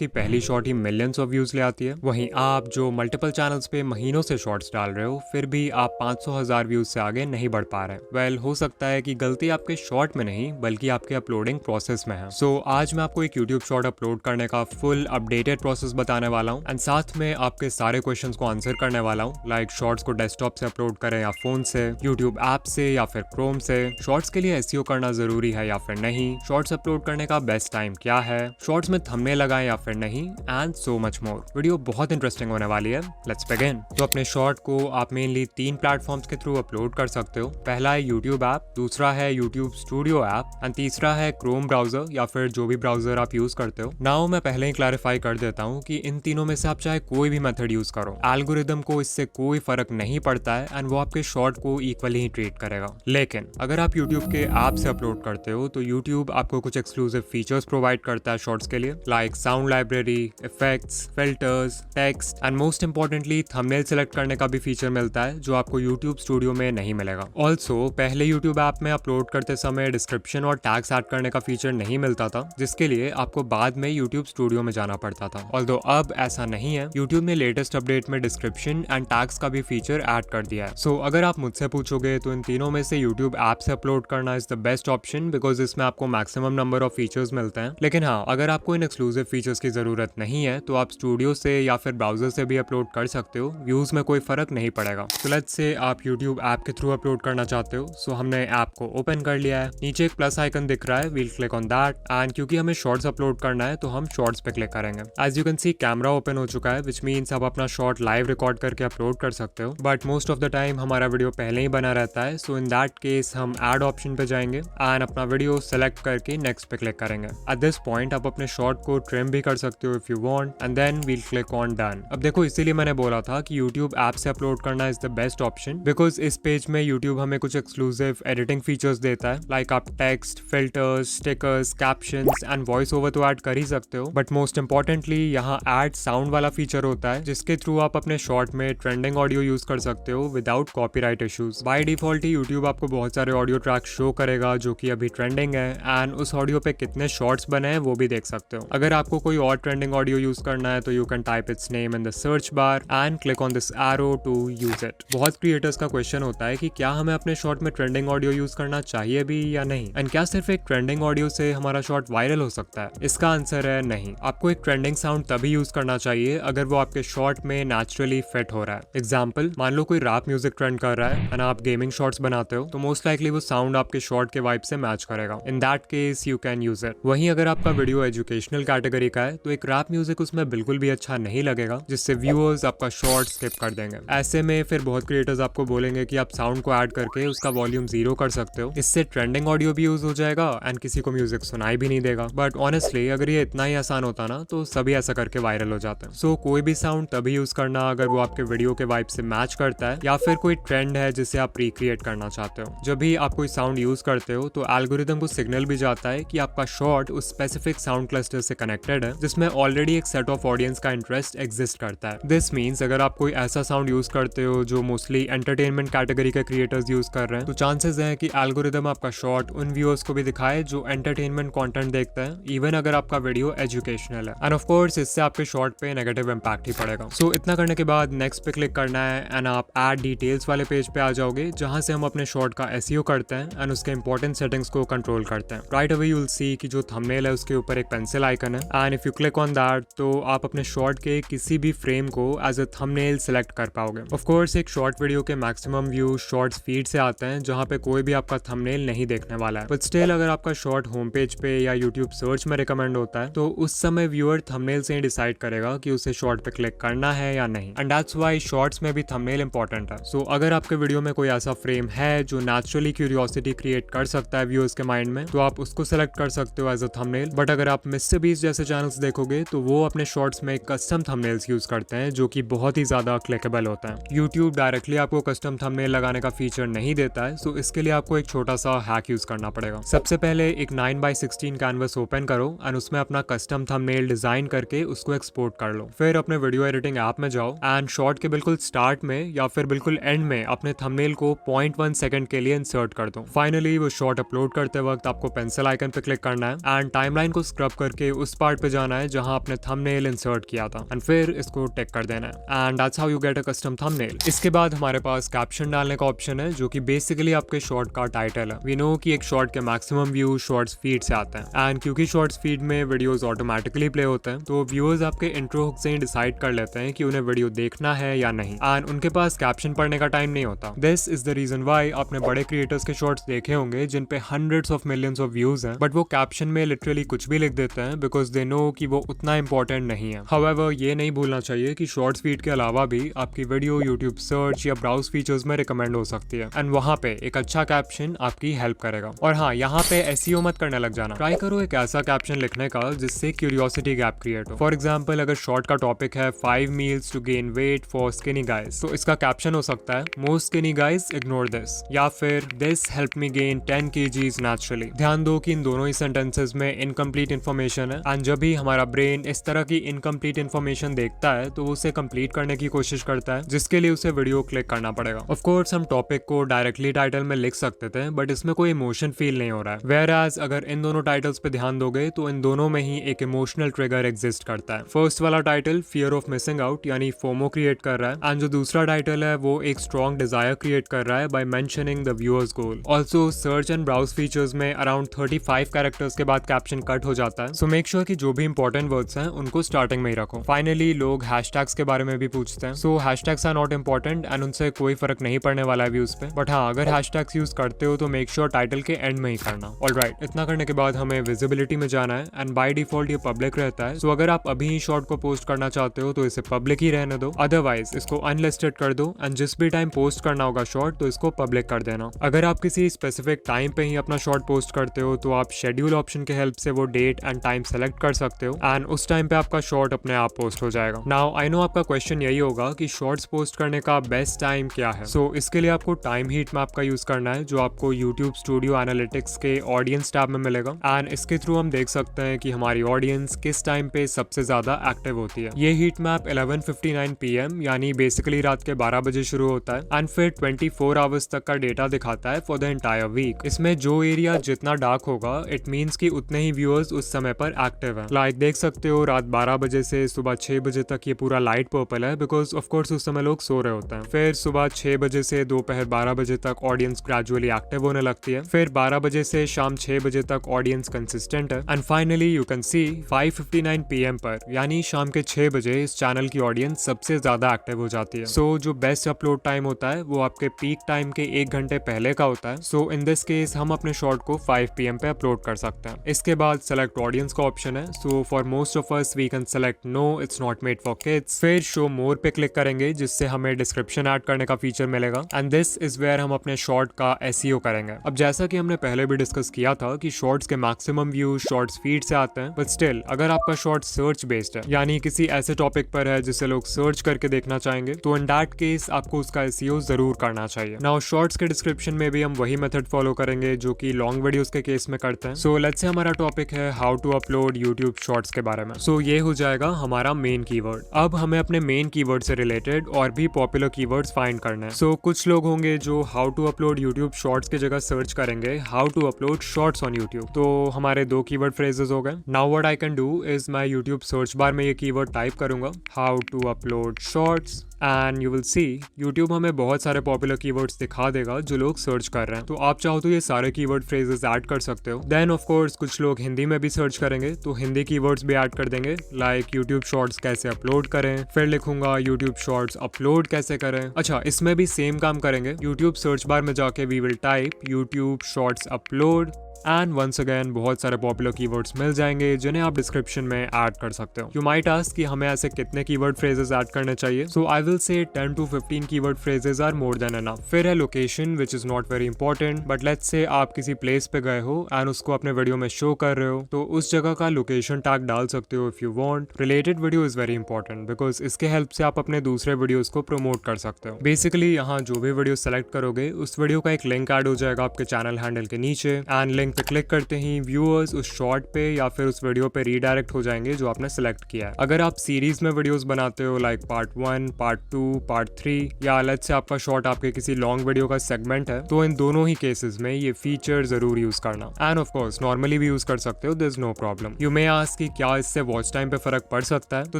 जिसकी पहली shot he millions of views ले आती है, वहीं आप जो मल्टीपल चैनल्स पे महीनों से शॉर्ट्स डाल रहे हो फिर भी आप 500,000 व्यूज से आगे नहीं बढ़ पा रहे। वेल, हो सकता है कि गलती आपके शॉर्ट में नहीं बल्कि आपके अपलोडिंग प्रोसेस में है। सो आज मैं आपको एक यूट्यूब शॉर्ट अपलोड करने का फुल अपडेटेड प्रोसेस बताने वाला हूँ एंड साथ में आपके सारे क्वेश्चंस को आंसर करने वाला हूँ, लाइक शॉर्ट्स को डेस्कटॉप से अपलोड करें या फोन से, यूट्यूब ऐप से या फिर क्रोम से, शॉर्ट्स के लिए एसईओ करना जरूरी है या फिर नहीं, शॉर्ट्स अपलोड करने का बेस्ट टाइम क्या है, शॉर्ट्स में थंबनेल लगाएं या फिर नहीं, and so much more. Video बहुत इंटरेस्टिंग होने वाली है। Let's begin. तो अपने शॉर्ट को आप मेनली 3 प्लेटफॉर्म्स के थ्रू अपलोड कर सकते हो। पहला है यूट्यूब ऐप, दूसरा है यूट्यूब स्टूडियो ऐप एंड तीसरा है क्रोम ब्राउजर या फिर जो भी ब्राउजर आप यूज करते हो। नाउ मैं पहले ही क्लैरिफाई कर देता हूँ कि इन तीनों में से आप चाहे कोई भी मेथड यूज करो, एल्गोरिदम को इससे कोई फर्क नहीं पड़ता है एंड वो आपके शॉर्ट को इक्वली ही ट्रीट करेगा। लेकिन अगर आप यूट्यूब के ऐप से अपलोड करते हो तो यूट्यूब आपको कुछ एक्सक्लूसिव फीचर्स प्रोवाइड करता है शॉर्ट्स के लिए, like sound library, effects, filters, text and most importantly thumbnail select करने का भी फीचर मिलता है जो आपको यूट्यूब स्टूडियो में नहीं मिलेगा। ऑल्सो पहले यूट्यूब ऐप में अपलोड करते समय डिस्क्रिप्शन और टैग्स ऐड करने का फीचर नहीं मिलता था, जिसके लिए आपको बाद में यूट्यूब स्टूडियो में जाना पड़ता था। ऑल्दो अब ऐसा नहीं है, यूट्यूब ने लेटेस्ट अपडेट में डिस्क्रिप्शन एंड टैग्स का भी फीचर ऐड कर दिया है। सो अगर आप मुझसे पूछोगे तो इन तीनों में से यूट्यूब ऐप से अपलोड करना is the best option because इसमें आपको मैक्सिमम नंबर ऑफ फीचर्स मिलते हैं। लेकिन हाँ, अगर आपको इन एक्सक्लूसिव फीचर्स की जरूरत नहीं है तो आप स्टूडियो से या फिर ब्राउजर से भी अपलोड कर सकते हो, व्यूज में कोई फर्क नहीं पड़ेगा। तो लेट्स से आप यूट्यूब ऐप के थ्रू अपलोड करना चाहते हो। सो हमने ऐप को ओपन कर लिया है, नीचे एक प्लस आइकन दिख रहा है, we'll click on that and क्योंकि हमें शॉर्ट्स अपलोड करना है तो हम शॉर्ट्स पे क्लिक करेंगे। As you can see camera open हो चुका है, विच मीन्स आप अपना शॉर्ट लाइव रिकॉर्ड करके अपलोड कर सकते हो, but most of the time हमारा वीडियो पहले ही बना रहता है। सो इन दैट केस हम ऐड ऑप्शन पे जाएंगे एंड अपना वीडियो सेलेक्ट करके नेक्स्ट पे क्लिक करेंगे। एट दिस पॉइंट आप अपने शॉर्ट को ट्रिम भी कर सकते हो if you want and then we'll click on done. अब देखो, इसीलिए मैंने बोला था कि यूट्यूब ऐप से अपलोड करना is the best option because इस पेज में यूट्यूब हमें कुछ एक्सक्लूसिव एडिटिंग फीचर्स देता है, लाइक आप text, filters, stickers, captions and voice over तो ऐड कर ही सकते हो, बट मोस्ट इंपॉर्टेंटली यहाँ ऐड साउंड वाला फीचर होता है जिसके थ्रू आप अपने शॉर्ट में ट्रेंडिंग ऑडियो यूज कर सकते हो without copyright issues. By default he YouTube आपको बहुत सारे ऑडियो ट्रैक शो करेगा जो कि अभी ट्रेंडिंग है एंड उस ऑडियो पे कितने शॉर्ट्स बने हैं वो भी देख सकते हो। अगर आपको कोई और ट्रेंडिंग ऑडियो यूज करना है तो you can type its name in the search bar and click on this arrow to use it. बहुत क्रिएटर्स का क्वेश्चन होता है कि क्या हमें अपने शॉर्ट में ट्रेंडिंग ऑडियो यूज करना चाहिए भी या नहीं, एंड क्या सिर्फ एक ट्रेंडिंग ऑडियो से हमारा शॉर्ट वायरल हो सकता है। इसका आंसर है नहीं। आपको एक ट्रेंडिंग साउंड तभी यूज करना चाहिए अगर वो आपके शॉर्ट में नेचुरली फिट हो रहा है। एग्जाम्पल, मान लो कोई रैप म्यूजिक ट्रेंड कर रहा है एंड आप गेमिंग शॉर्ट्स बनाते हो तो मोस्ट लाइकली वो साउंड आपके शॉर्ट के वाइब से मैच करेगा। इन that case you can use it. वहीं अगर आपका वीडियो एजुकेशनल कैटेगरी का है तो एक रैप म्यूजिक उसमें बिल्कुल भी अच्छा नहीं लगेगा, जिससे व्यूअर्स आपका शॉर्ट स्किप कर देंगे। ऐसे में फिर बहुत क्रिएटर्स आपको बोलेंगे कि आप साउंड को ऐड करके उसका वॉल्यूम 0 कर सकते हो, इससे ट्रेंडिंग ऑडियो भी यूज हो जाएगा एंड किसी को म्यूजिक सुनाई भी नहीं देगा। बट ऑनेस्टली अगर ये इतना ही आसान होता ना तो सभी ऐसा करके वायरल हो जाते हैं। सो कोई भी साउंड तभी यूज करना अगर वो आपके वीडियो के वाइब से मैच करता है या फिर कोई ट्रेंड है जिसे आप रिक्रिएट करना चाहते हो। जब भी आप कोई साउंड यूज करते हो तो एल्गोरिदम को सिग्नल भी जाता है कि आपका शॉर्ट उस स्पेसिफिक साउंड क्लस्टर से कनेक्टेड है जिसमें ऑलरेडी एक सेट ऑफ ऑडियंस का इंटरेस्ट एग्जिस्ट करता है। दिस मीन्स अगर आप कोई ऐसा साउंड यूज करते हो जो मोस्टली एंटरटेनमेंट कैटेगरी के क्रिएटर्स यूज कर रहे हैं तो चांसेस हैं कि एल्गोरिदम आपका शॉर्ट उन व्यूअर्स को भी दिखाए जो एंटरटेनमेंट कंटेंट देखते हैं, इवन अगर आपका वीडियो एजुकेशनल है। एंड ऑफ कोर्स इससे आपके शॉर्ट पे नेगेटिव इंपैक्ट ही पड़ेगा। सो इतना करने के बाद नेक्स्ट पे क्लिक करना है एंड आप ऐड डिटेल्स वाले पेज पे आ जाओगे जहां से हम अपने शॉर्ट का एसईओ करते हैं एंड उसके इंपॉर्टेंट सेटिंग्स को कंट्रोल करते हैं। राइट अवे यू विल सी कि जो थंबनेल है उसके ऊपर एक पेंसिल आइकन है and if you click on that तो आप अपने शॉर्ट के किसी भी फ्रेम को एज अ थंबनेल सेलेक्ट कर पाओगे। ऑफ कोर्स एक शॉर्ट वीडियो के मैक्सिमम व्यू शॉर्ट्स फीड से आते हैं जहां पे कोई भी आपका थंबनेल नहीं देखने वाला है, बट स्टिल अगर आपका शॉर्ट होम पेज पे या यूट्यूब सर्च में रिकमेंड होता है तो उस समय व्यूअर थंबनेल से ही डिसाइड करेगा कि उसे शॉर्ट पे क्लिक करना है या नहीं, एंड दैट्स व्हाई शॉर्ट्स में भी थंबनेल इंपॉर्टेंट है। सो अगर आपके वीडियो में कोई ऐसा फ्रेम है जो नेचुरली क्यूरियोसिटी क्रिएट कर सकता है व्यूअर्स के माइंड में तो आप उसको सेलेक्ट कर सकते हो एज अ थंबनेल। बट अगर आप मिस्टर बीस्ट जैसे चैनल्स देखोगे तो वो अपने शॉर्ट्स में कस्टम थंबनेल्स यूज करते हैं जो कि बहुत ही ज्यादा क्लिकेबल होता है। यूट्यूब डायरेक्टली आपको कस्टम थंबनेल लगाने का फीचर नहीं देता है, सो इसके लिए आपको एक छोटा सा हैक यूज करना पड़ेगा। सबसे पहले एक 9x16 कैनवस ओपन करो एंड उसमें अपना कस्टम थंबनेल डिजाइन करके उसको एक्सपोर्ट कर लो। फिर अपने वीडियो एडिटिंग ऐप में जाओ एंड शॉर्ट के बिल्कुल स्टार्ट में या फिर बिल्कुल एंड में अपने थंबनेल को 0.1 सेकंड के लिए इंसर्ट कर दो। फाइनली वो शॉर्ट अपलोड करते वक्त आपको पेंसिल आइकन पे क्लिक करना है एंड टाइमलाइन को स्क्रब करके उस पार्ट पे जाना जाना है जहां आपने थंबनेल इंसर्ट किया था एंड फिर इसको टिक कर देना है and that's how you get a custom thumbnail. इसके बाद हमारे पास कैप्शन डालने का ऑप्शन है जो कि बेसिकली आपके शॉर्ट का टाइटल है। वी नो कि एक शॉर्ट के मैक्सिमम व्यू शॉर्ट्स फीड से आते हैं एंड क्योंकि शॉर्ट्स फीड में वीडियोस ऑटोमेटिकली प्ले होते हैं तो व्यूअर्स आपके इंट्रो हुक से ही डिसाइड कर लेते हैं कि उन्हें वीडियो देखना है या नहीं एंड उनके पास कैप्शन पढ़ने का टाइम नहीं होता। This is the reason why आपने बड़े क्रिएटर्स के शॉर्ट्स देखे होंगे जिन पे hundreds of millions of views हैं बट वो कैप्शन में लिटरली कुछ भी लिख देते हैं बिकॉज दे नो कि वो उतना इंपॉर्टेंट नहीं है। हाउएवर ये नहीं भूलना चाहिए कि शॉर्ट्स फीड के अलावा भी आपकी वीडियो यूट्यूब सर्च या ब्राउज फीचर्स में रिकमेंड हो सकती है एंड वहां पे एक अच्छा कैप्शन आपकी हेल्प करेगा। और हाँ, यहाँ पे एसईओ मत करने लग जाना। ट्राई करो एक ऐसा कैप्शन लिखने का जिससे क्यूरियोसिटी गैप क्रिएट हो। फॉर एग्जाम्पल अगर शॉर्ट का टॉपिक है 5 meals to gain weight for skinny guys तो इसका कैप्शन हो सकता है most skinny guys ignore this या फिर this help me gain 10 kgs naturally. ध्यान दो कि इन दोनों ही सेंटेंसेस में इनकम्प्लीट इन्फॉर्मेशन है एंड जब भी हमारा ब्रेन इस तरह की इनकम्प्लीट इन्फॉर्मेशन देखता है तो उसे कंप्लीट करने की कोशिश करता है जिसके लिए उसे वीडियो क्लिक करना पड़ेगा। ऑफ कोर्स हम टॉपिक को डायरेक्टली टाइटल में लिख सकते थे बट इसमें कोई इमोशन फील नहीं हो रहा है। वेयरएज अगर इन दोनों टाइटल्स पे ध्यान दोगे तो इन दोनों में ही एक इमोशनल ट्रिगर एग्जिस्ट करता है। फर्स्ट वाला title fear of missing out यानी फोमो क्रिएट कर रहा है एंड जो दूसरा टाइटल है वो एक स्ट्रॉन्ग डिजायर क्रिएट कर रहा है by mentioning the viewer's goal. Also search and browse features में अराउंड 35 कैरेक्टर्स के बाद कैप्शन कट हो जाता है, सो मेक श्योर कि जो भी इंपॉर्टेंट वर्ड्स हैं उनको स्टार्टिंग में ही रखो। फाइनली लोग हैशटैग्स के बारे में भी पूछते हैं, so hashtags are not important and उनसे कोई फर्क नहीं पड़ने वाला है व्यूज पे, बट हाँ अगर हैशटैग्स यूज करते हो तो मेक श्योर टाइटल के एंड में ही करना। ऑलराइट, इतना करने के बाद हमें विजिबिलिटी में जाना है एंड बाय डिफॉल्ट ये पब्लिक रहता है, सो अगर आप अभी ही शॉर्ट को पोस्ट करना चाहते हो तो इसे पब्लिक ही रहने दो, अदरवाइज इसको अनलिस्टेड कर दो एंड जिस भी टाइम पोस्ट करना होगा शॉर्ट तो इसको पब्लिक कर देना। अगर आप किसी स्पेसिफिक टाइम पे ही अपना शॉर्ट पोस्ट करते हो तो आप शेड्यूल ऑप्शन के हेल्प से वो डेट एंड टाइम सेलेक्ट कर सकते हो एंड उस टाइम पे आपका शॉर्ट अपने आप पोस्ट हो जाएगा। नाउ आई नो आपका क्वेश्चन यही होगा कि शॉर्ट्स पोस्ट करने का बेस्ट टाइम क्या है। सो इसके लिए आपको टाइम हीट मैप का यूज करना है जो आपको YouTube स्टूडियो एनालिटिक्स के ऑडियंस टैब में मिलेगा एंड इसके थ्रू हम देख सकते हैं कि हमारी ऑडियंस किस टाइम पे सबसे ज्यादा एक्टिव होती है। ये हीट मैप 11:59 PM यानी बेसिकली रात के 12 बजे शुरू होता है एंड फिर 24 आवर्स तक का डेटा दिखाता है फॉर द एंटायर वीक। इसमें जो एरिया जितना डार्क होगा इट मीन्स कि उतने ही व्यूअर्स उस समय पर एक्टिव हैं। लाइक देख सकते हो रात 12 बजे से सुबह 6 बजे तक ये पूरा लाइट पर्पल है बिकॉज ऑफ कोर्स उस समय लोग सो रहे होते हैं। फिर सुबह 6 बजे से दोपहर 12 बजे तक ऑडियंस ग्रेजुअली एक्टिव होने लगती है। फिर 12 बजे से शाम 6 बजे तक ऑडियंस कंसिस्टेंट है and finally you can C 5:59 PM पर यानी शाम के 6 बजे इस चैनल की ऑडियंस सबसे ज्यादा एक्टिव हो जाती है। सो जो बेस्ट अपलोड टाइम होता है वो आपके पीक टाइम के 1 घंटे पहले का होता है। सो इन दिस केस हम अपने शॉर्ट को 5 PM पे अपलोड कर सकते हैं। इसके बाद सेलेक्ट ऑडियंस का ऑप्शन है, so for most of us we can select no it's not made for kids. फिर शो मोर पे क्लिक करेंगे जिससे हमें डिस्क्रिप्शन ऐड करने का फीचर मिलेगा एंड दिस इज वेयर हम अपने शॉर्ट का एसईओ करेंगे। अब जैसा कि हमने पहले भी डिस्कस किया था कि शॉर्ट्स के मैक्सिमम व्यू शॉर्ट्स फीड से आते हैं, बट स्टिल अगर आपका शॉर्ट सर्च बेस्ड है यानी किसी ऐसे टॉपिक पर है जिसे लोग सर्च करके देखना चाहेंगे तो इन दैट केस आपको उसका एसईओ जरूर करना चाहिए। नाउ शॉर्ट्स के डिस्क्रिप्शन में भी हम वही मेथड फॉलो करेंगे जो कि लॉन्ग वीडियोस के केस में करते हैं। सो लेट्स से हमारा टॉपिक है how to upload YouTube shorts के बारे में। सो ये हो जाएगा हमारा मेन कीवर्ड। अब हमें अपने मेन कीवर्ड से रिलेटेड और भी पॉपुलर कीवर्ड्स फाइंड करने हैं। सो कुछ लोग होंगे जो how to upload YouTube shorts की जगह सर्च करेंगे how to upload shorts on YouTube. तो हमारे 2 कीवर्ड फ्रेजेस हो गए। Now what I can do is मैं यूट्यूब सर्च बार में ये कीवर्ड टाइप करूंगा how to upload shorts and you will see YouTube हमें बहुत सारे पॉपुलर कीवर्ड्स दिखा देगा जो लोग सर्च कर रहे हैं। तो आप चाहो तो ये सारे कीवर्ड फ्रेजेस ऐड कर सकते हो। देन ऑफ कोर्स कुछ लोग हिंदी में भी सर्च करेंगे तो हिंदी कीवर्ड्स भी ऐड कर देंगे, लाइक यूट्यूब शॉर्ट्स कैसे अपलोड करें। फिर लिखूंगा यूट्यूब शॉर्ट्स अपलोड कैसे करें। अच्छा, इसमें भी सेम काम करेंगे। यूट्यूब सर्च बार में जाके we will type YouTube shorts upload and once again बहुत सारे पॉपुलर कीवर्ड्स मिल जाएंगे जिन्हें आप डिस्क्रिप्शन में ऐड कर सकते हो। यू माइट आस्क कि हमें ऐसे कितने कीवर्ड फ्रेजेस ऐड करने चाहिए। सो I will say 10 to 15 keyword phrases are more than enough. फिर है location which is not very important, but let's say आप किसी प्लेस पे गए हो एंड उसको अपने वीडियो में शो कर रहे हो तो उस जगह का लोकेशन टैग डाल सकते हो if you want. Related video is very important because इसके हेल्प से आप अपने दूसरे वीडियोस को प्रमोट कर सकते हो। बेसिकली यहाँ जो भी वीडियो सेलेक्ट करोगे उस वीडियो का एक लिंक ऐड हो जाएगा आपके चैनल हैंडल के नीचे एंड लिंक लिंक पे क्लिक करते ही व्यूअर्स उस शॉर्ट पे या फिर उस वीडियो पे रीडायरेक्ट हो जाएंगे जो आपने सिलेक्ट किया है। अगर आप सीरीज में वीडियोस बनाते हो लाइक पार्ट 1, पार्ट 2, पार्ट 3 या अलग से आपका शॉर्ट आपके किसी लॉन्ग वीडियो का सेगमेंट है, तो इन दोनों ही केसेस में ये फीचर जरूर यूज करना। एंड ऑफ कोर्स नॉर्मली भी यूज कर सकते हो, there is no problem. You may ask कि क्या इससे वॉच टाइम पे फर्क पड़ सकता है? तो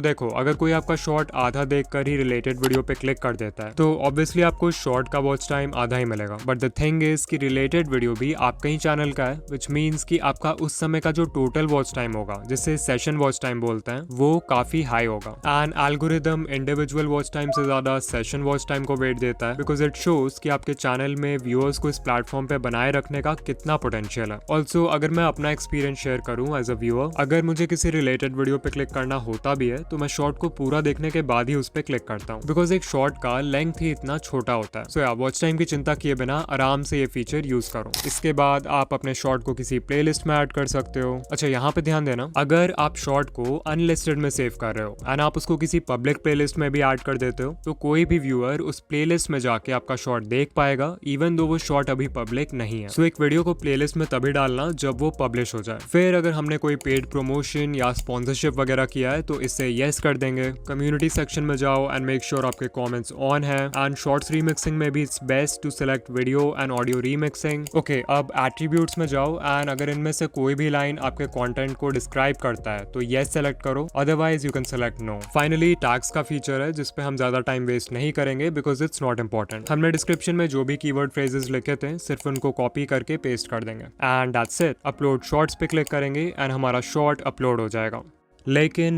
देखो, अगर कोई आपका शॉर्ट आधा देखकर ही रिलेटेड वीडियो पे क्लिक कर देता है तो ऑब्वियसली आपको शॉर्ट का वॉच टाइम आधा ही मिलेगा। बट द थिंग इज कि रिलेटेड वीडियो भी आपका ही चैनल का है, विच मीन्स कि आपका उस समय का जो टोटल वॉच टाइम होगा, जिसे सेशन वॉच टाइम बोलते हैं, वो काफी हाई होगा। And algorithm individual watch time से ज्यादा सेशन वॉच टाइम को वेट देता है, बिकॉज इट शोज कि आपके चैनल में व्यूअर्स को इस प्लेटफॉर्म पे बनाए रखने का कितना पोटेंशियल है। ऑल्सो अगर मैं अपना एक्सपीरियंस शेयर करूं एज अ व्यूअर, अगर मुझे किसी रिलेटेड वीडियो पे क्लिक करना होता भी है तो मैं शॉर्ट को पूरा देखने के बाद ही उस पर क्लिक करता हूँ, बिकॉज एक शॉर्ट का लेंथ ही इतना छोटा होता है। सो या वॉच टाइम की चिंता किए बिना आराम से ये फीचर यूज करो। इसके बाद आप अपने शॉर्ट को किसी प्लेलिस्ट में ऐड कर सकते हो। अच्छा, यहाँ पे ध्यान देना, अगर आप शॉर्ट को अनलिस्टेड में सेव कर रहे हो एंड आप उसको किसी पब्लिक प्लेलिस्ट में भी ऐड कर देते हो, तो कोई भी व्यूअर उस प्लेलिस्ट में जाके आपका शॉर्ट देख पाएगा, इवन दो वो शॉर्ट अभी पब्लिक नहीं है। सो एक वीडियो को प्लेलिस्ट में तभी डालना जब वो पब्लिश हो जाए। फिर अगर हमने कोई पेड प्रमोशन या स्पॉन्सरशिप वगैरह किया है तो इससे येस कर देंगे। कम्युनिटी सेक्शन में जाओ एंड मेक श्योर आपके कमेंट्स ऑन है। एंड शॉर्ट्स रीमिक्सिंग में भी it's best to select video and audio remixing. Okay, अब एट्रीब्यूट्स में जाओ एंड अगर इनमें से कोई भी लाइन आपके कंटेंट को डिस्क्राइब करता है तो येस सेलेक्ट करो, otherwise you can select no. Finally tags का फीचर है जिसपे हम ज्यादा टाइम वेस्ट नहीं करेंगे बिकॉज इट्स नॉट इंपॉर्टेंट। हमने डिस्क्रिप्शन में जो भी कीवर्ड फ्रेजेस लिखे थे सिर्फ उनको कॉपी करके पेस्ट कर देंगे and that's it. Upload shorts पे क्लिक करेंगे एंड हमारा शॉर्ट अपलोड हो जाएगा। लेकिन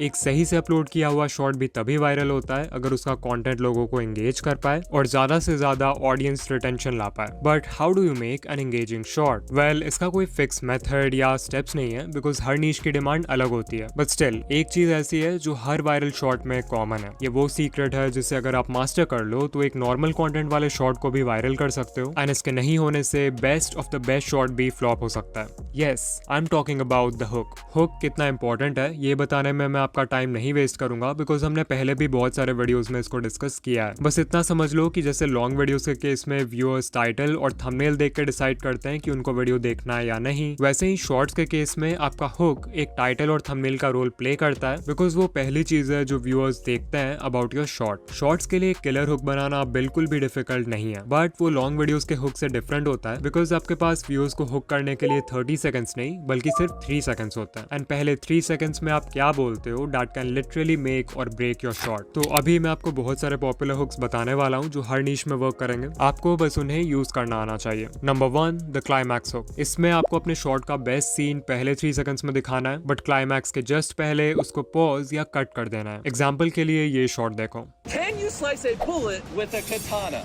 एक सही से अपलोड किया हुआ शॉर्ट भी तभी वायरल होता है अगर उसका कंटेंट लोगों को एंगेज कर पाए और ज्यादा से ज्यादा ऑडियंस रिटेंशन ला पाए। But how do you make an engaging short? Well, इसका कोई फिक्स मेथड या स्टेप्स नहीं है बिकॉज हर नीश की डिमांड अलग होती है। बट स्टिल एक चीज ऐसी है जो हर वायरल शॉर्ट में कॉमन है। ये वो सीक्रेट है जिसे अगर आप मास्टर कर लो तो एक नॉर्मल कॉन्टेंट वाले शॉर्ट को भी वायरल कर सकते हो एंड इसके नहीं होने से best of the best short भी फ्लॉप हो सकता है। Yes, I am talking about the hook. Hook कितना इंपॉर्टेंट है ये बताने में मैं आपका टाइम नहीं वेस्ट करूंगा बिकॉज हमने पहले भी बहुत सारे वीडियोस में इसको डिस्कस किया है। बस इतना समझ लो कि जैसे लॉन्ग वीडियोस के केस में व्यूअर्स टाइटल और थंबनेल देख के डिसाइड करते हैं कि उनको वीडियो देखना है या नहीं, वैसे ही शॉर्ट्स के केस में आपका हुक एक टाइटल और थंबनेल का रोल प्ले करता है बिकॉज वो पहली चीज है जो व्यूअर्स देखते हैं अबाउट योर शॉर्ट। शॉर्ट्स के लिए एक किलर हुक बनाना बिल्कुल भी डिफिकल्ट नहीं है, बट वो लॉन्ग वीडियोस के हुक से डिफरेंट होता है बिकॉज आपके पास व्यूअर्स को हुक करने के लिए 30 सेकंड्स नहीं बल्कि सिर्फ 3 सेकंड्स होता है एंड पहले 3 सेकंड्स में आप क्या बोलते हो दैट कैन लिटरली मेक और ब्रेक योर शॉर्ट। तो अभी मैं आपको बहुत सारे पॉपुलर हुक्स बताने वाला हूँ जो हर नीश में वर्क करेंगे, आपको बस उन्हें यूज करना आना चाहिए। Number 1, the climax hook. इसमें आपको अपने शॉर्ट का बेस्ट सीन पहले 3 सेकंड्स में दिखाना है बट क्लाइमैक्स के जस्ट पहले उसको पॉज या कट कर देना है। एग्जाम्पल के लिए ये शॉर्ट देखो। Can you slice a bullet with a katana?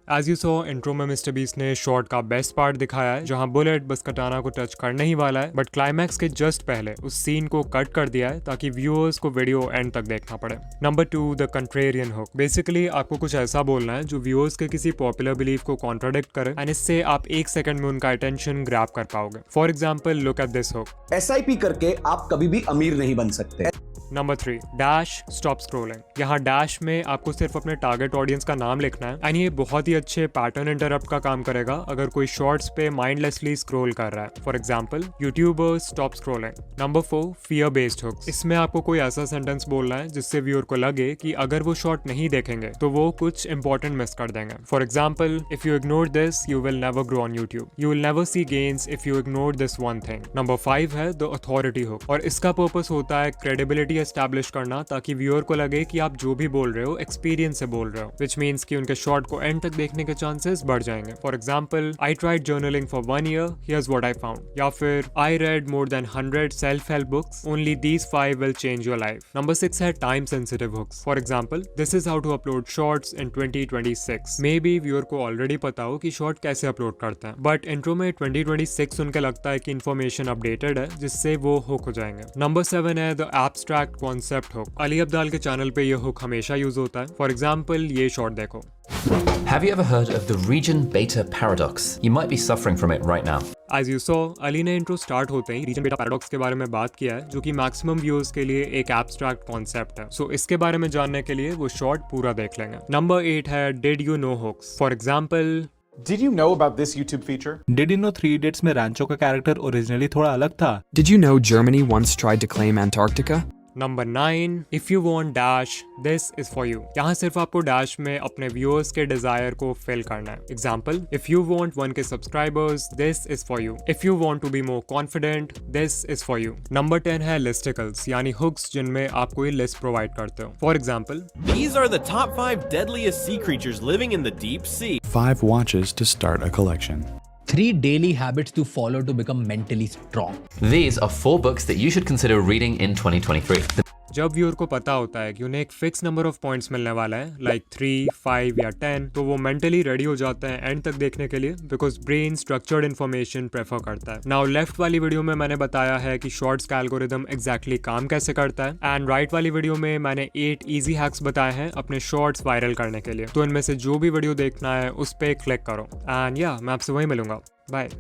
As you saw, intro में मिस्टर बीस्ट ने शॉर्ट का बेस्ट पार्ट दिखाया है जहां बुलेट बस कटाना को टच करने ही वाला है, बट क्लाइमैक्स के जस्ट पहले उस सीन को कट कर दिया है ताकि व्यूअर्स को वीडियो एंड तक देखना पड़े। Number 2, the contrarian hook. Basically आपको कुछ ऐसा बोलना है जो व्यूअर्स के किसी पॉपुलर बिलीफ को कॉन्ट्राडिक्ट करे एंड इससे आप 1 सेकंड में उनका अटेंशन ग्रैब कर पाओगे। For example, look at this hook. SIP करके आप कभी भी अमीर नहीं बन सकते। Number 3, dash stop scrolling. यहाँ डैश में आपको सिर्फ अपने टारगेट ऑडियंस का नाम लिखना है एंड ये बहुत ही अच्छे पैटर्न इंटरप्ट का काम करेगा अगर कोई शॉर्ट्स पे माइंडलेसली स्क्रॉल कर रहा है। For example, YouTubers stop scrolling. Number 4, fear based hooks. इसमें आपको कोई ऐसा सेंटेंस बोलना है जिससे व्यूअर को लगे कि अगर वो शॉर्ट नहीं देखेंगे तो वो कुछ इंपॉर्टेंट मिस कर देंगे। For example, if you ignore this you will never grow on YouTube, you will never see gains if you ignore this one thing. Number 5 है द अथॉरिटी हुक और इसका पर्पस होता है क्रेडिबिलिटी एस्टैब्लिश करना ताकि viewer को लगे कि आप जो भी बोल रहे हो एक्सपीरियंस से बोल रहे हो, विच मीन्स कि उनके शॉर्ट को एंड तक देखने के चांसेस बढ़ जाएंगे। For example, I tried journaling for 1 year, here's what I found, या फिर I read more than 100 self help books, only these 5 will change your life। Number 6 है time sensitive hooks. For example, this is how to upload shorts in 2026। Maybe viewer को already पता हो कि short कैसे upload करते हैं, but intro में 2026 सुन के लगता है कि इन्फॉर्मेशन अपडेटेड है जिससे वो हुक हो जाएंगे। नंबर 7 है the abstract concept hook. Ali Abdaal के चैनल पे ये हुक हमेशा यूज होता है। फॉर एग्जाम्पल, ये शॉर्ट देखो। Have you ever heard of the region beta paradox? You might be suffering from it right now. As you saw, Ali ने इंट्रो स्टार्ट होते ही रीजन बेटा पैराडॉक्स के बारे में बात किया है जो कि मैक्सिमम व्यूअर्स के लिए एक एब्स्ट्रैक्ट कॉन्सेप्ट है। सो इसके बारे में जानने के लिए वो शॉर्ट पूरा देख लेंगे। नंबर 8 है did you know hooks. For example, Did you know about this YouTube feature? Did you know 3 Idiots में रैंचो का कैरेक्टर ओरिजिनली थोड़ा अलग था? Did you know Germany once tried to claim Antarctica? Number 9, if you want dash this is for you. यहाँ सिर्फ आपको dash में अपने व्यूअर्स के डिजायर को फिल करना है। Example, if you want 1K subscribers this is for you. If you want to be more confident this is for you. Number 10 है लिस्टिकल्स यानी हुक्स जिनमें आप कोई लिस्ट प्रोवाइड करते हो। For example, These are the top 5 deadliest sea creatures living in the deep sea. 5 watches to start a collection. 3 daily habits to follow to become mentally strong. These are 4 books that you should consider reading in 2023. जब viewer को पता होता है कि उन्हें एक fix number of points मिलने वाला है लाइक 3, 5 या 10, तो वो मेंटली रेडी हो जाते हैं एंड तक देखने के लिए because brain structured information prefer करता है। नाउ लेफ्ट वाली वीडियो में मैंने बताया है कि शॉर्ट्स का एल्गोरिदम एग्जैक्टली काम कैसे करता है एंड राइट वाली वीडियो में मैंने 8 इजी हैक्स बताए हैं अपने शॉर्ट्स वायरल करने के लिए। तो इनमें से जो भी वीडियो देखना है उस पर क्लिक करो एंड या मैं आपसे वही मिलूंगा। बाय।